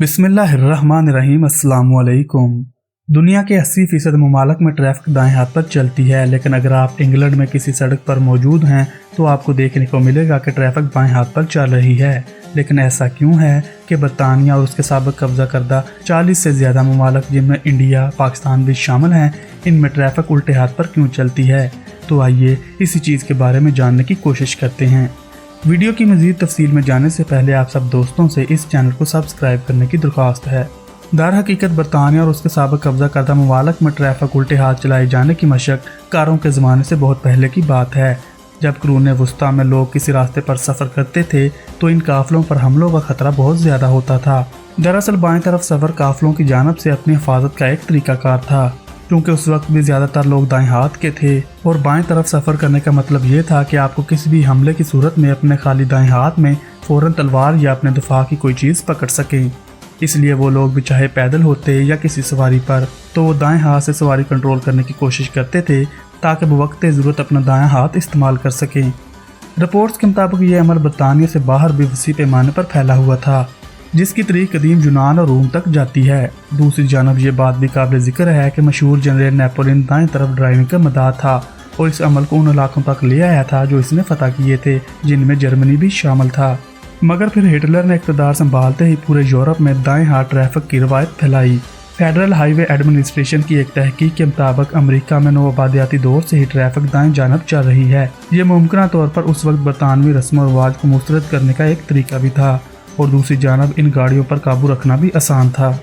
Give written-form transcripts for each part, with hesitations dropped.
बिस्मिल्लाहिर्रहमानिर्रहीम। अस्सलाम वालेकुम। दुनिया के 80% ममालिक में ट्रैफिक दाएं हाथ पर चलती है, लेकिन अगर आप इंग्लैंड में किसी सड़क पर मौजूद हैं तो आपको देखने को मिलेगा कि ट्रैफिक बाएं हाथ पर चल रही है। लेकिन ऐसा क्यों है कि बरतानिया और उसके साबिक कब्जा करदा 40 से ज़्यादा ममालिक, जिनमें इंडिया, पाकिस्तान भी शामिल हैं, इनमें ट्रैफिक उल्टे हाथ पर क्यों चलती है? तो आइए इसी चीज़ के बारे में जानने की कोशिश करते हैं। वीडियो की मज़ीद तफसील में जाने से पहले आप सब दोस्तों से इस चैनल को सब्सक्राइब करने की दरख्वास्त है। दर हकीकत बरतानिया और उसके साबिक कब्जा करदा ममालिक में ट्रैफिक उल्टे हाथ चलाए जाने की मशक कारों के ज़माने से बहुत पहले की बात है। जब कुरून वस्ता में लोग किसी रास्ते पर सफ़र करते थे तो इन काफिलों पर हमलों का खतरा बहुत ज़्यादा होता था। दरअसल बाएं तरफ सफ़र काफिलों की जानब से अपनी हिफाजत का एक तरीकाकार था, क्योंकि उस वक्त भी ज़्यादातर लोग दाएं हाथ के थे और बाएं तरफ सफ़र करने का मतलब ये था कि आपको किसी भी हमले की सूरत में अपने खाली दाएं हाथ में फ़ौरन तलवार या अपने दफा की कोई चीज़ पकड़ सकें। इसलिए वो लोग भी चाहे पैदल होते या किसी सवारी पर, तो वो दाएं हाथ से सवारी कंट्रोल करने की कोशिश करते थे ताकि बवक्त ज़रूरत अपना दायां हाथ इस्तेमाल कर सकें। रिपोर्ट्स के मुताबिक ये अमल बरतानिया से बाहर भी वसी पैमाने पर फैला हुआ था, जिसकी तरीक कदीम यूनान और रोम तक जाती है। दूसरी जानब ये बात भी काबिल ज़िक्र है कि मशहूर जनरल नेपोलियन दाएं तरफ ड्राइविंग का मदार था और इस अमल को उन इलाकों तक ले आया था जो इसने फतह किए थे, जिनमें जर्मनी भी शामिल था। मगर फिर हिटलर ने इक़्तिदार संभालते ही पूरे यूरोप में दाएं हाथ ट्रैफिक की रवायत फैलाई। फेडरल हाईवे एडमिनिस्ट्रेशन की एक तहकीक के मुताबिक अमेरिका में नौआबादियाती दौर से ही ट्रैफिक दाएं जानब चल रही है। ये मुमकिन तौर पर उस वक्त बरतानवी रस्म और रिवाज को मुस्तरद करने का एक तरीका भी था और दूसरी जानब इन गाड़ियों पर काबू रखना भी आसान था।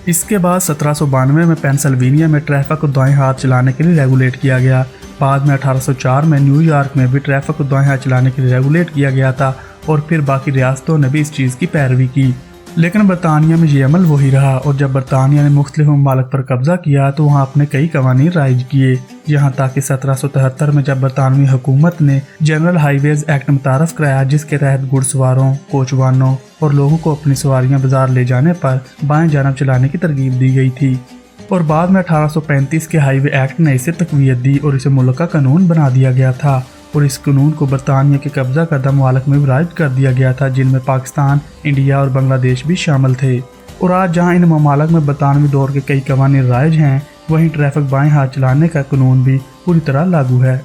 इसके बाद 1792 में पेंसिल्वेनिया में ट्रैफिक को दाएं हाथ चलाने के लिए रेगुलेट किया गया। बाद में 1804 में न्यूयॉर्क में भी ट्रैफिक को दाएं हाथ चलाने के लिए रेगुलेट किया गया था और फिर बाकी रियासतों ने भी इस चीज़ की पैरवी की। लेकिन बरतानिया में ये अमल वही रहा और जब बरतानिया ने मुख्तलिफ ममालिक पर कब्जा किया तो वहाँ अपने कई कवानीन राइज किए, यहाँ तक कि 1773 में जब बरतानवी हुकूमत ने जनरल हाईवेज एक्ट मुतारफ कराया, जिसके तहत घुड़सवारों, कोचवानों और लोगों को अपनी सवारियाँ बाजार ले जाने पर बाएं जानब चलाने की तरगीब दी गई थी। और बाद में 1835 के हाईवे एक्ट ने इसे तकवीत दी और इसे मुल्क का कानून बना दिया गया था और इस कानून को बरतानिया के कब्जा करदा ममालिक में राइज कर दिया गया था, जिनमें पाकिस्तान, इंडिया और बांग्लादेश भी शामिल थे। और आज जहां इन ममालिक में बरतानवी दौर के कई कवानीन राइज हैं, वहीं ट्रैफिक बाएं हाथ चलाने का कानून भी पूरी तरह लागू है।